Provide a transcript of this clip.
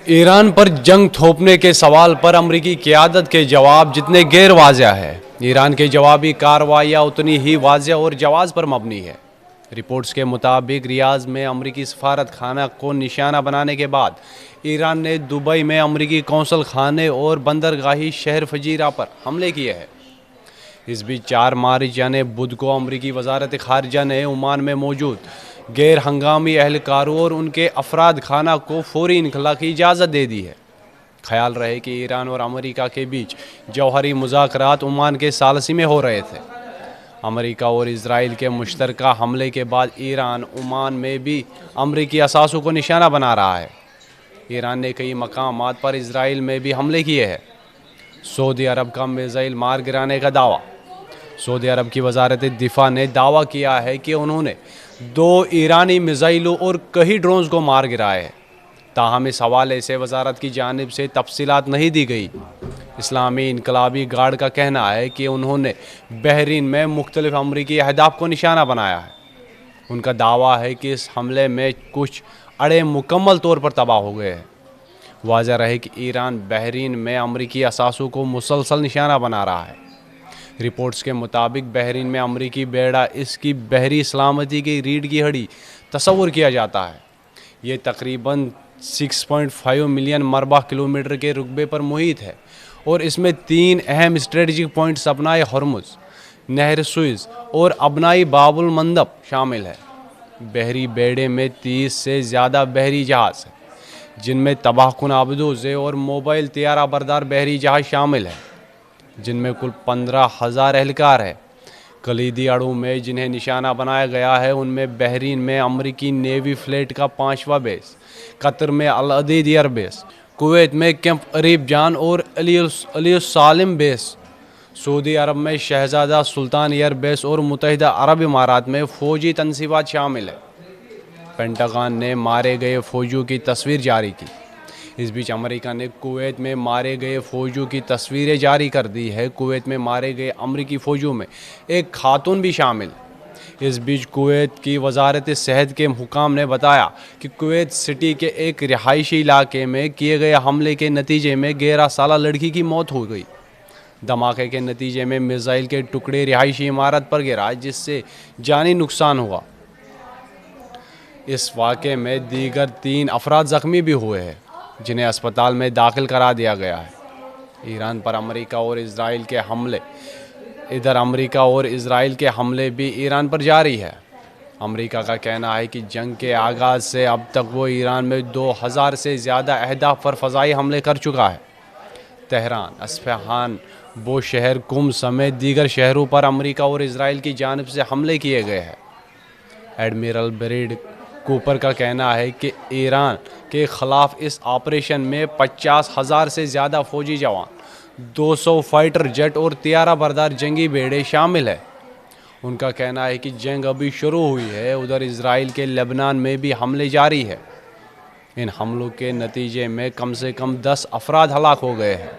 ایران پر جنگ تھوپنے کے سوال پر امریکی قیادت کے جواب جتنے غیر واضح ہے، ایران کی جوابی کارروائیاں اتنی ہی واضح اور جواز پر مبنی ہے۔ رپورٹس کے مطابق ریاض میں امریکی سفارت خانہ کو نشانہ بنانے کے بعد ایران نے دبئی میں امریکی قونصل خانے اور بندرگاہی شہر فجیرہ پر حملے کیے ہیں۔ اس بیچ 4 مارچ یعنی بدھ کو امریکی وزارت خارجہ نے عمان میں موجود غیر ہنگامی اہلکاروں اور ان کے افراد خانہ کو فوری انخلاء کی اجازت دے دی ہے۔ خیال رہے کہ ایران اور امریکہ کے بیچ جوہری مذاکرات عمان کے ثالثی میں ہو رہے تھے۔ امریکہ اور اسرائیل کے مشترکہ حملے کے بعد ایران عمان میں بھی امریکی اثاثوں کو نشانہ بنا رہا ہے۔ ایران نے کئی مقامات پر اسرائیل میں بھی حملے کیے ہیں۔ سعودی عرب کا میزائل مار گرانے کا دعویٰ۔ سعودی عرب کی وزارت دفاع نے دعویٰ کیا ہے کہ انہوں نے 2 ایرانی میزائلوں اور کئی ڈرونز کو مار گرائے ہیں، تاہم اس حوالے سے وزارت کی جانب سے تفصیلات نہیں دی گئی۔ اسلامی انقلابی گارڈ کا کہنا ہے کہ انہوں نے بحرین میں مختلف امریکی اہداف کو نشانہ بنایا ہے۔ ان کا دعویٰ ہے کہ اس حملے میں کچھ اڑے مکمل طور پر تباہ ہو گئے ہیں۔ واضح رہے کہ ایران بحرین میں امریکی اثاثوں کو مسلسل نشانہ بنا رہا ہے۔ رپورٹس کے مطابق بحرین میں امریکی بیڑا اس کی بحری سلامتی کی ریڑھ کی ہڈی تصور کیا جاتا ہے۔ یہ تقریباً 6.5 ملین مربع کلومیٹر کے رقبے پر محیط ہے اور اس میں 3 اہم اسٹریٹجک پوائنٹس ابنائے ہرمز، نہر سوئز اور ابنائے باب المندب شامل ہیں۔ بحری بیڑے میں 30 سے زیادہ بحری جہاز ہیں، جن میں تباہ کن آبدوزیں اور موبائل طیارہ بردار بحری جہاز شامل ہیں، جن میں کل 15,000 اہلکار ہیں۔ کلیدی اڑوں میں جنہیں نشانہ بنایا گیا ہے ان میں بحرین میں امریکی نیوی فلیٹ کا 5واں بیس، قطر میں العدید ایئر بیس، کویت میں کیمپ اریب جان اور علی السالم بیس، سعودی عرب میں شہزادہ سلطان ایئر بیس اور متحدہ عرب امارات میں فوجی تنصیبات شامل ہیں۔ پینٹاگن نے مارے گئے فوجیوں کی تصویر جاری کی۔ اس بیچ امریکہ نے کویت میں مارے گئے فوجیوں کی تصویریں جاری کر دی ہے۔ کویت میں مارے گئے امریکی فوجیوں میں ایک خاتون بھی شامل۔ اس بیچ کویت کی وزارت صحت کے حکام نے بتایا کہ کویت سٹی کے ایک رہائشی علاقے میں کیے گئے حملے کے نتیجے میں 11 سالہ لڑکی کی موت ہو گئی۔ دھماکے کے نتیجے میں میزائل کے ٹکڑے رہائشی عمارت پر گرا جس سے جانی نقصان ہوا۔ اس واقعے میں دیگر 3 افراد زخمی بھی ہوئے ہیں، جنہیں اسپتال میں داخل کرا دیا گیا ہے۔ ایران پر امریکہ اور اسرائیل کے حملے۔ ادھر امریکہ اور اسرائیل کے حملے بھی ایران پر جاری ہے۔ امریکہ کا کہنا ہے کہ جنگ کے آغاز سے اب تک وہ ایران میں 2000 سے زیادہ اہداف پر فضائی حملے کر چکا ہے۔ تہران، اصفہان، بوشہر، قم سمیت دیگر شہروں پر امریکہ اور اسرائیل کی جانب سے حملے کیے گئے ہیں۔ ایڈمرل بریڈ کوپر کا کہنا ہے کہ ایران کے خلاف اس آپریشن میں 50,000 سے زیادہ فوجی جوان، 200 فائٹر جیٹ اور طیارہ بردار جنگی بیڑے شامل ہیں۔ ان کا کہنا ہے کہ جنگ ابھی شروع ہوئی ہے۔ ادھر اسرائیل کے لبنان میں بھی حملے جاری ہیں۔ ان حملوں کے نتیجے میں کم سے کم 10 افراد ہلاک ہو گئے ہیں۔